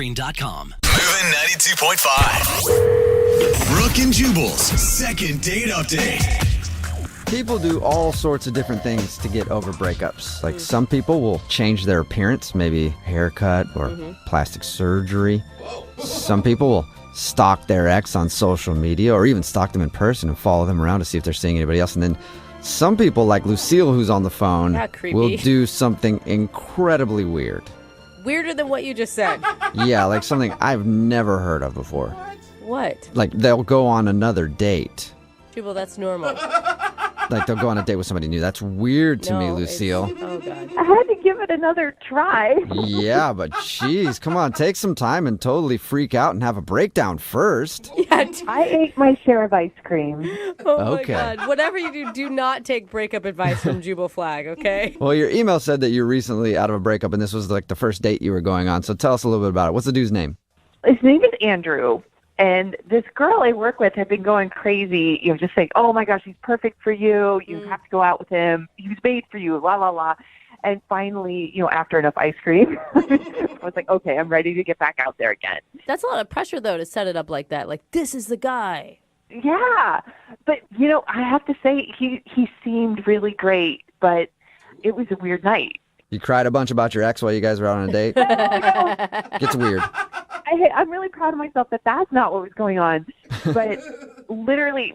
Moving Moving 92.5. Brooke and Jubal's second date update. People do all sorts of different things to get over breakups. Like some people will change their appearance, maybe haircut or plastic surgery. Some people will stalk their ex on social media or even stalk them in person and follow them around to see if they're seeing anybody else. And then some people, like Lucille, who's on the phone, will do something incredibly weird. Weirder than what you just said. Yeah, like something I've never heard of before. What? Like they'll go on another date. People, that's normal. Like they'll go on a date with somebody new. That's weird to me, Lucille. Oh, God. I had to give it another try. Yeah, but geez, come on, take some time and totally freak out and have a breakdown first. Yeah, I ate my share of ice cream. oh Okay. my God. Whatever you do not take breakup advice from Jubal Flag, okay? Well, your email said that you're recently out of a breakup and this was like the first date you were going on. So tell us a little bit about it. What's the dude's name? His name is Andrew. And this girl I work with had been going crazy, just saying, oh my gosh, he's perfect for you. You have to go out with him. He was made for you, la, la, la. And finally, after enough ice cream, I was like, okay, I'm ready to get back out there again. That's a lot of pressure, though, to set it up like that. Like, this is the guy. Yeah. But, I have to say, he seemed really great, but it was a weird night. You cried a bunch about your ex while you guys were out on a date? Gets weird. I'm really proud of myself that that's not what was going on. But literally,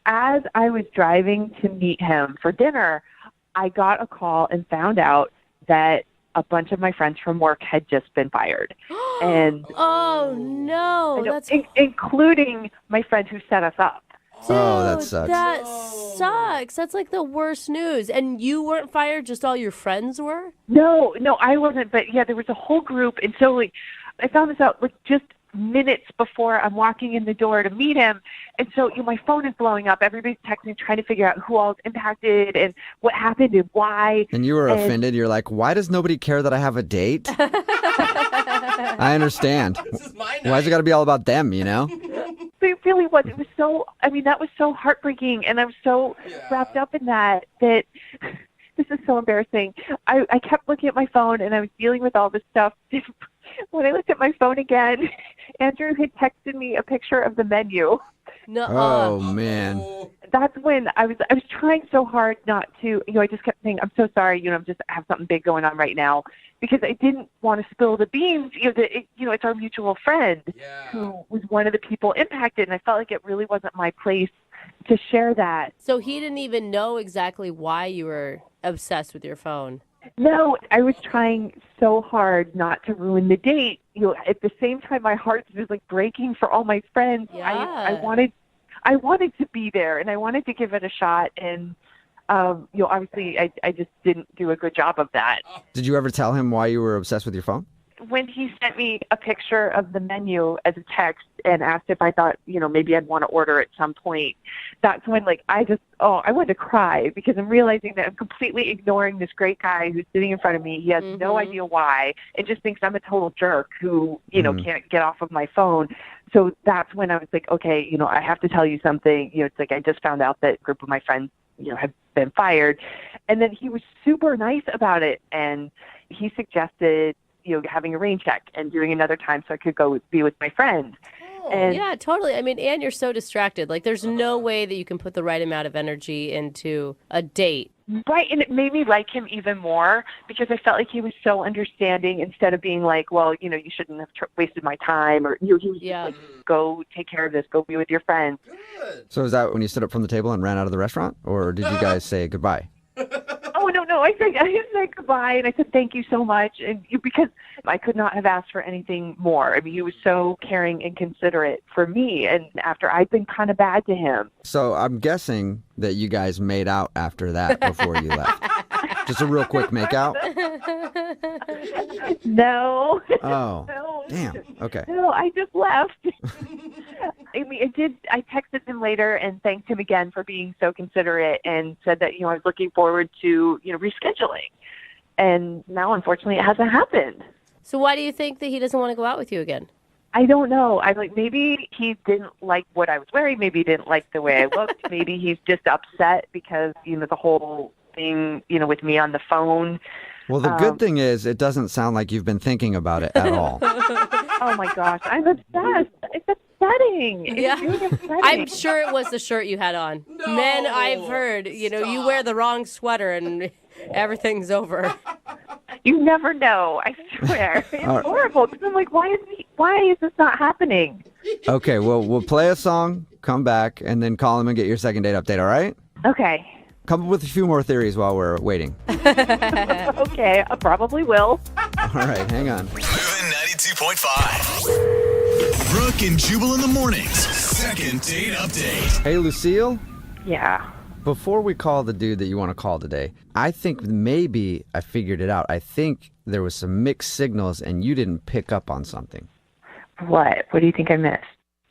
as I was driving to meet him for dinner, I got a call and found out that a bunch of my friends from work had just been fired. And oh, no. including my friend who set us up. Dude, that sucks. That sucks. That's like the worst news. And you weren't fired, just all your friends were? No, I wasn't. But, yeah, there was a whole group. And so, I found this out just minutes before I'm walking in the door to meet him. And so my phone is blowing up. Everybody's texting, trying to figure out who all is impacted and what happened and why. And you were offended. You're like, why does nobody care that I have a date? I understand. Why's it got to be all about them, But it really was. It was so, that was so heartbreaking. And I was so wrapped up in that this is so embarrassing. I kept looking at my phone and I was dealing with all this stuff. When I looked at my phone again, Andrew had texted me a picture of the menu. No. Oh, man. That's when I was trying so hard not to, I just kept saying, I'm so sorry, I have something big going on right now, because I didn't want to spill the beans. It's our mutual friend who was one of the people impacted, and I felt like it really wasn't my place to share that. So he didn't even know exactly why you were obsessed with your phone. No, I was trying so hard not to ruin the date. At the same time, my heart was breaking for all my friends. Yeah. I wanted to be there, and I wanted to give it a shot. And obviously, I just didn't do a good job of that. Did you ever tell him why you were obsessed with your phone? When he sent me a picture of the menu as a text and asked if I thought, maybe I'd want to order at some point, that's when I wanted to cry, because I'm realizing that I'm completely ignoring this great guy who's sitting in front of me. He has no idea why and just thinks I'm a total jerk who, can't get off of my phone. So that's when I was like, okay, I have to tell you something. It's I just found out that a group of my friends, have been fired. And then he was super nice about it. And he suggested, having a rain check and doing another time so I could go be with my friend. And yeah, totally. And you're so distracted. There's no way that you can put the right amount of energy into a date. Right, and it made me like him even more, because I felt like he was so understanding, instead of being like, well, you shouldn't have wasted my time, or he was just go take care of this, go be with your friends. Good. So is that when you stood up from the table and ran out of the restaurant, or did you guys say goodbye? Oh, no, I said goodbye, and I said thank you so much, and because I could not have asked for anything more. He was so caring and considerate for me, and after I'd been kind of bad to him. So I'm guessing that you guys made out after that before you left. Just a real quick makeout? No. Oh, No. damn. Okay. No, I just left. I texted him later and thanked him again for being so considerate, and said that, I was looking forward to, rescheduling. And now, unfortunately, it hasn't happened. So why do you think that he doesn't want to go out with you again? I don't know. Maybe he didn't like what I was wearing. Maybe he didn't like the way I looked. Maybe he's just upset because, the whole thing, with me on the phone. Well, the good thing is it doesn't sound like you've been thinking about it at all. Oh my gosh, I'm obsessed. It's upsetting. Yeah. It's really upsetting. I'm sure it was the shirt you had on. No, Men, I've heard, you wear the wrong sweater and everything's over. You never know. I swear, it's horrible. Because I'm like, why is this not happening? Okay, well, we'll play a song, come back, and then call him and get your second date update, all right? Okay. Come up with a few more theories while we're waiting. Okay, I probably will. All right, hang on. Moving 92.5. Brooke and Jubal in the mornings. Second date update. Hey, Lucille, Yeah. before we call the dude that you want to call today, I think maybe I figured it out. I think there was some mixed signals and you didn't pick up on something. What? What do you think I missed?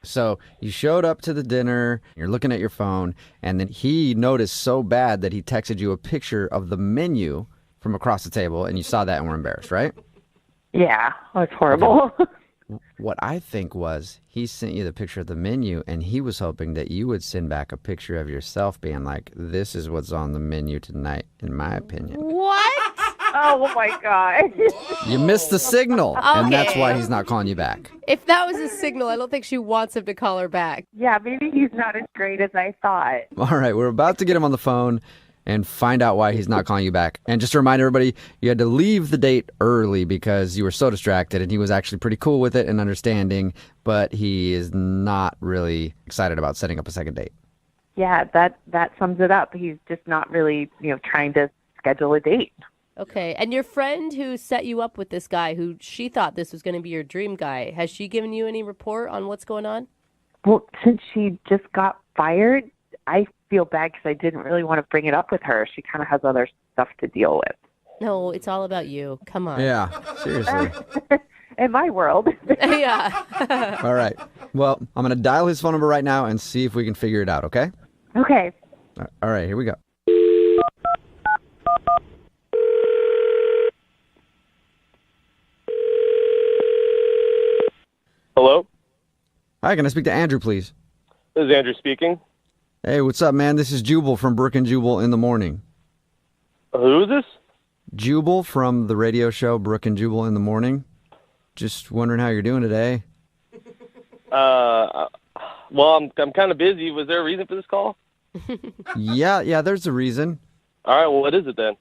So you showed up to the dinner, you're looking at your phone, and then he noticed so bad that he texted you a picture of the menu from across the table, and you saw that and were embarrassed, right? Yeah, that's horrible. What I think was he sent you the picture of the menu, and he was hoping that you would send back a picture of yourself being like, this is what's on the menu tonight, in my opinion. What? Oh my God. You missed the signal, and that's Okay. why he's not calling you back. If that was a signal, I don't think she wants him to call her back. Yeah, maybe he's not as great as I thought. All right, we're about to get him on the phone and find out why he's not calling you back. And just to remind everybody, you had to leave the date early because you were so distracted, and he was actually pretty cool with it and understanding, but he is not really excited about setting up a second date. Yeah, that sums it up. He's just not really, trying to schedule a date. Okay, and your friend who set you up with this guy, who she thought this was going to be your dream guy, has she given you any report on what's going on? Well, since she just got fired, I feel bad because I didn't really want to bring it up with her. She kind of has other stuff to deal with. No, it's all about you. Come on. Yeah, seriously. In my world. Yeah. All right. Well, I'm going to dial his phone number right now and see if we can figure it out, okay? Okay. All right, here we go. Hello, Hi, can I speak to Andrew, please? this is Andrew speaking. Hey, what's up, man? This is Jubal from Brooke and Jubal in the Morning. Who is this? Jubal from the radio show Brooke and Jubal in the Morning. Just wondering how you're doing today. Well, I'm kind of busy. Was there a reason for this call? Yeah, there's a reason. All right, well, what is it then?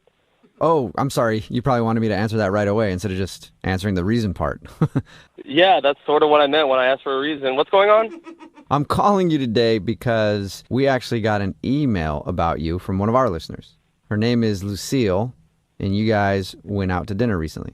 Oh, I'm sorry. You probably wanted me to answer that right away instead of just answering the reason part. Yeah, that's sort of what I meant when I asked for a reason. What's going on? I'm calling you today because we actually got an email about you from one of our listeners. Her name is Lucille, and you guys went out to dinner recently.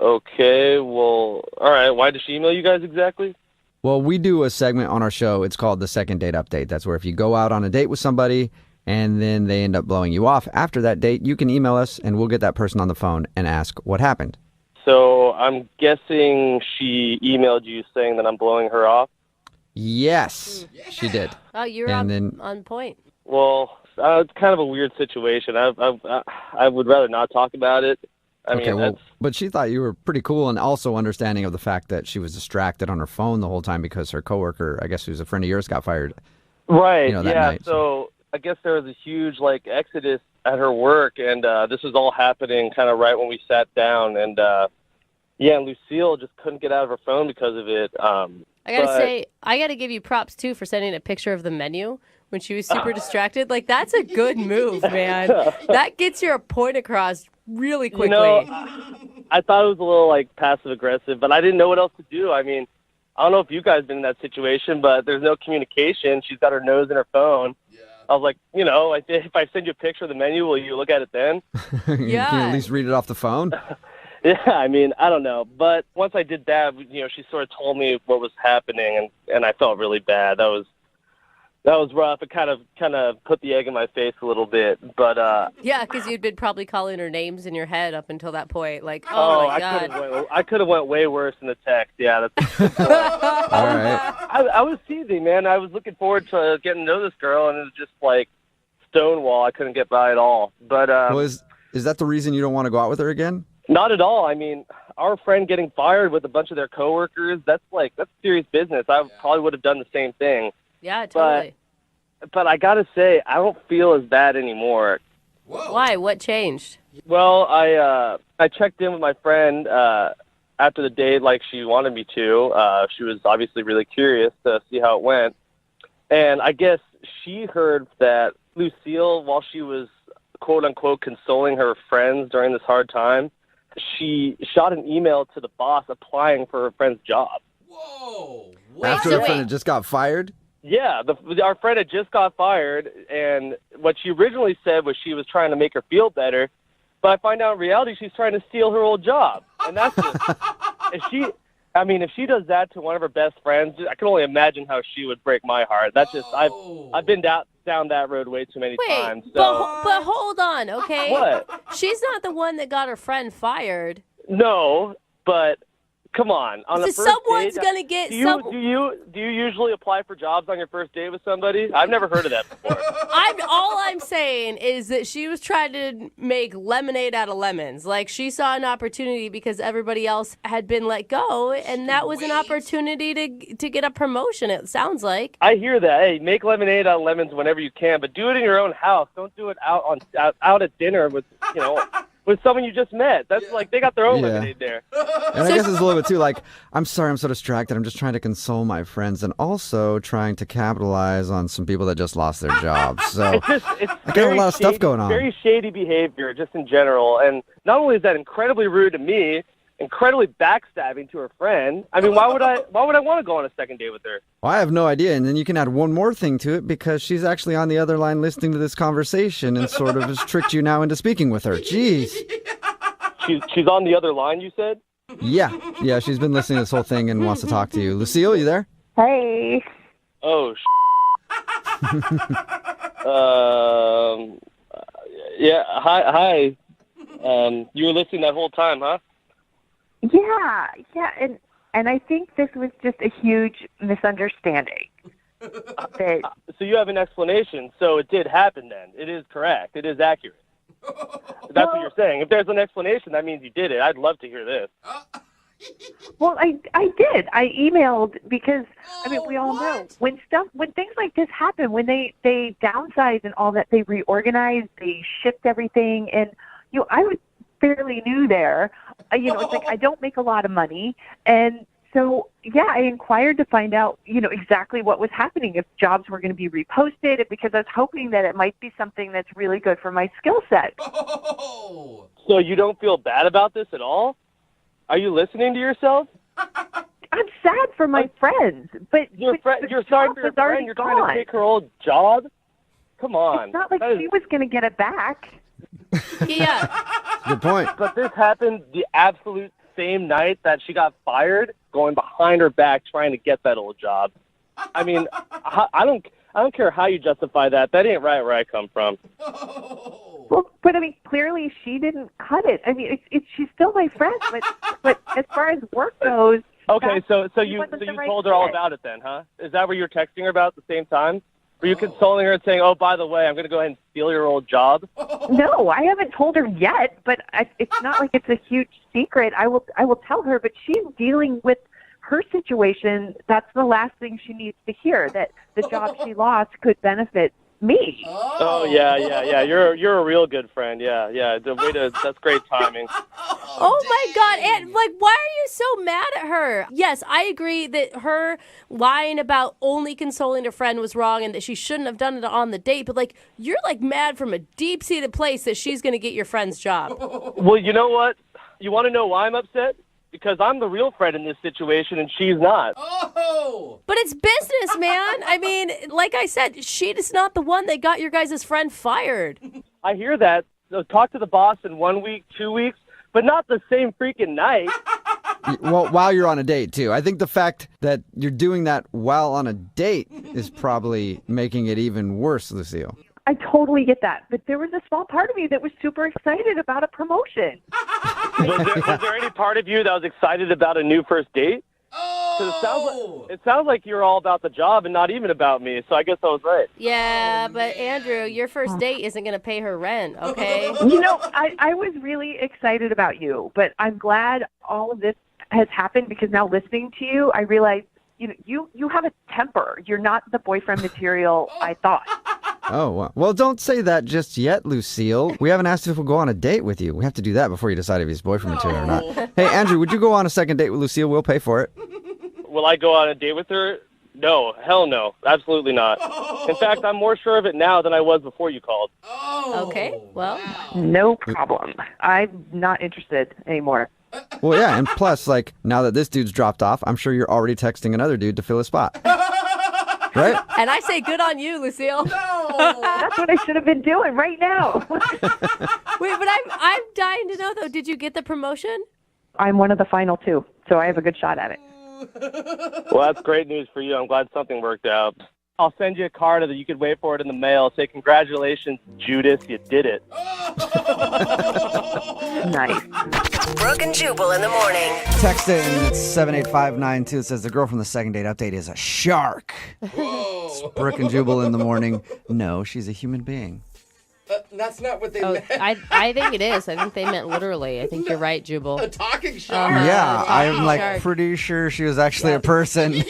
Okay, well, all right. Why did she email you guys exactly? Well, we do a segment on our show. It's called the Second Date Update. That's where if you go out on a date with somebody and then they end up blowing you off after that date, you can email us and we'll get that person on the phone and ask what happened. So I'm guessing she emailed you saying that I'm blowing her off? Yes, she did. Oh, you're And on, then- on point. Well, it's kind of a weird situation. I would rather not talk about it. I mean, Well, that's... but she thought you were pretty cool and also understanding of the fact that she was distracted on her phone the whole time because her coworker, I guess who's a friend of yours, got fired. Right, that yeah. night, So I guess there was a huge, exodus at her work, and this was all happening kind of right when we sat down. And, and Lucille just couldn't get out of her phone because of it. I gotta say, I gotta give you props too for sending a picture of the menu when she was super distracted. Like, that's a good move, man. That gets your point across really quickly. I thought it was a little, passive-aggressive, but I didn't know what else to do. I mean, I don't know if you guys been in that situation, but there's no communication. She's got her nose in her phone. Yeah. I was like, if I send you a picture of the menu, will you look at it then? You can at least read it off the phone. Yeah, I mean, I don't know. But once I did that, she sort of told me what was happening, and I felt really bad. That was rough. It kind of put the egg in my face a little bit. But Yeah, because you'd been probably calling her names in your head up until that point. Like, oh my God. I could have went way worse in the text. Yeah, that's All right. I was teasing, man. I was looking forward to getting to know this girl, and it was just like stonewall. I couldn't get by at all. But Is that the reason you don't want to go out with her again? not at all. I mean, our friend getting fired with a bunch of their coworkers, that's serious business. I probably would have done the same thing. Yeah, totally. But I got to say, I don't feel as bad anymore. Whoa. Why? What changed? Well, I checked in with my friend after the date like she wanted me to. She was obviously really curious to see how it went. And I guess she heard that Lucille, while she was quote-unquote consoling her friends during this hard time, she shot an email to the boss applying for her friend's job. Whoa. After her friend had just got fired? Yeah, our friend had just got fired, and what she originally said was she was trying to make her feel better, but I find out in reality she's trying to steal her old job. And that's just, if she does that to one of her best friends, I can only imagine how she would break my heart. That's just, I've been down that road way too many times. So. But hold on, okay? What? She's not the one that got her friend fired. No, but come on. On the first someone's date, gonna get do you usually apply for jobs on your first date with somebody? I've never heard of that before. All I'm saying is that she was trying to make lemonade out of lemons. Like, she saw an opportunity because everybody else had been let go, and that was an opportunity to get a promotion, it sounds like. I hear that. Hey, make lemonade out of lemons whenever you can, but do it in your own house. Don't do it out at dinner with with someone you just met. That's like they got their own lemonade there. And I guess it's a little bit too like, I'm sorry, I'm so distracted. I'm just trying to console my friends and also trying to capitalize on some people that just lost their jobs. So it's I got a lot of stuff going on. Very shady behavior just in general. And not only is that incredibly rude to me, incredibly backstabbing to her friend. I mean, why would I want to go on a second date with her? Well, I have no idea. And then you can add one more thing to it because she's actually on the other line listening to this conversation and sort of has tricked you now into speaking with her. Jeez. She's on the other line, you said? Yeah, she's been listening to this whole thing and wants to talk to you. Lucille, you there? Hey. Oh, yeah, hi. You were listening that whole time, huh? Yeah, and I think this was just a huge misunderstanding. So you have an explanation. So it did happen then. It is correct. It is accurate. That's what you're saying. If there's an explanation, that means you did it. I'd love to hear this. Well, I did. I emailed because, we all know when things like this happen, when they downsize and all that, they reorganize, they shift everything. And, I was fairly new there. It's like I don't make a lot of money. And so, I inquired to find out, exactly what was happening, if jobs were going to be reposted, because I was hoping that it might be something that's really good for my skill set. So you don't feel bad about this at all? Are you listening to yourself? I'm sad for my friends, but you're sorry for your friend. You're trying to take her old job? Come on. It's not like she was going to get it back. Yeah. Good point. But this happened the absolute same night that she got fired, going behind her back trying to get that old job. I mean, I don't care how you justify that. That ain't right where I come from. Well, but clearly she didn't cut it. She's still my friend, but as far as work goes. Okay, so you told her all about it then, huh? Is that what you were texting her about at the same time? Were you consoling her and saying, "Oh, by the way, I'm going to go ahead and steal your old job"? No, I haven't told her yet, but it's not like it's a huge secret. I will tell her, but she's dealing with her situation. That's the last thing she needs to hear, that the job she lost could benefit me. Oh yeah. You're a real good friend. Yeah. That's great timing. Oh my God. And why are you so mad at her? Yes, I agree that her lying about only consoling a friend was wrong and that she shouldn't have done it on the date. But you're mad from a deep-seated place that she's going to get your friend's job. Well, you know what? You want to know why I'm upset? Because I'm the real friend in this situation and she's not. Oh! But it's business, man. Like I said, she's not the one that got your guys' friend fired. I hear that. So talk to the boss in 1 week, 2 weeks, but not the same freaking night. Well, while you're on a date, too. I think the fact that you're doing that while on a date is probably making it even worse, Lucille. I totally get that. But there was a small part of me that was super excited about a promotion. Was there any part of you that was excited about a new first date? Oh! It sounds like you're all about the job and not even about me, so I guess I was right. Yeah, but Andrew, your first date isn't going to pay her rent, okay? I was really excited about you, but I'm glad all of this has happened because now listening to you, I realize you have a temper. You're not the boyfriend material I thought. Oh, wow. Well, don't say that just yet, Lucille. We haven't asked if we'll go on a date with you. We have to do that before you decide if he's boyfriend material or not. Hey, Andrew, would you go on a second date with Lucille? We'll pay for it. Will I go on a date with her? No, hell no. Absolutely not. In fact, I'm more sure of it now than I was before you called. Okay, well. Wow. No problem. I'm not interested anymore. Well, yeah, and plus, like, now that this dude's dropped off, I'm sure you're already texting another dude to fill his spot. Right? And I say good on you, Lucille. That's what I should have been doing right now. Wait, but I'm dying to know, though, did you get the promotion? I'm one of the final 2, so I have a good shot at it. Well, that's great news for you. I'm glad something worked out. I'll send you a card that you could wait for it in the mail. Say, congratulations, Judas, you did it. Nice. Brooke and Jubal in the morning. Text it, and it's 78592. It says the girl from the second date update is a shark. Whoa. Brooke and Jubal in the morning. No, she's a human being. That's not what they Oh, meant. I think it is. I think they meant literally. I think you're right, Jubal. A talking shark. Yeah, talking I'm like shark. pretty sure she was actually a person.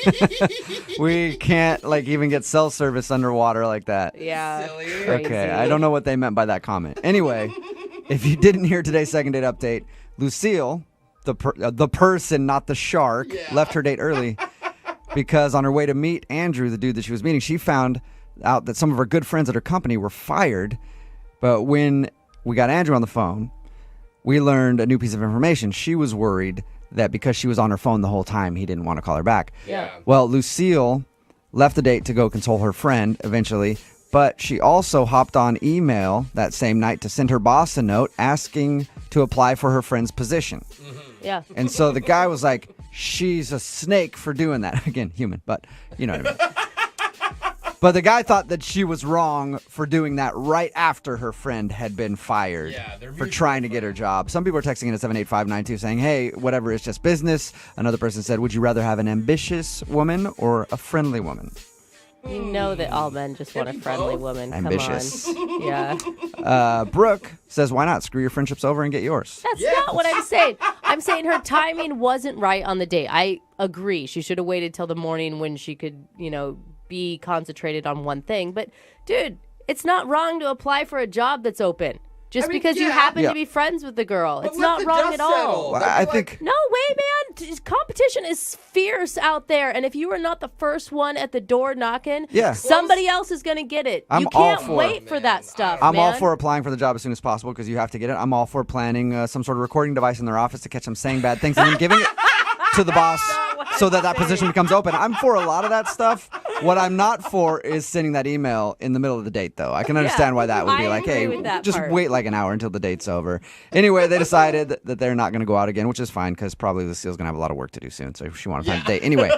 We can't like even get cell service underwater like that. Yeah. Silly. Crazy. Okay, I don't know what they meant by that comment. Anyway, if you didn't hear today's second date update, Lucille, the person, not the shark, left her date early because on her way to meet Andrew, the dude that she was meeting, she found out that some of her good friends at her company were fired. But when we got Andrew on the phone, we learned a new piece of information. She was worried that because she was on her phone the whole time, he didn't want to call her back. Yeah. Well, Lucille left the date to go console her friend eventually, but she also hopped on email that same night to send her boss a note asking to apply for her friend's position. Yeah. And so the guy was like, she's a snake for doing that. Again, human, but you know what I mean. But the guy thought that she was wrong for doing that right after her friend had been fired for trying to get her job. Some people are texting in at 78592 saying, hey, whatever, it's just business. Another person said, would you rather have an ambitious woman or a friendly woman? You know that all men just want a friendly woman. Ambitious. Come on. Yeah. Brooke says, why not? Screw your friendships over and get yours. That's not what I'm saying. I'm saying her timing wasn't right on the date. I agree. She should have waited till the morning when she could, be concentrated on one thing. But, dude, it's not wrong to apply for a job that's open. Just because you happen to be friends with the girl. It's not wrong at all. Well, I think... No way, man. Competition is fierce out there. And if you are not the first one at the door knocking, somebody else is going to get it. You can't wait for that stuff, I'm all man. for applying for the job as soon as possible because you have to get it. I'm all for planning some sort of recording device in their office to catch them saying bad things and then giving it to the boss so that position becomes open. I'm for a lot of that stuff. What I'm not for is sending that email in the middle of the date, though. I can understand why that would be like, hey, just wait like an hour until the date's over. Anyway, they decided that they're not going to go out again, which is fine because probably Lucille's going to have a lot of work to do soon, so she wants to find a date. Anyway.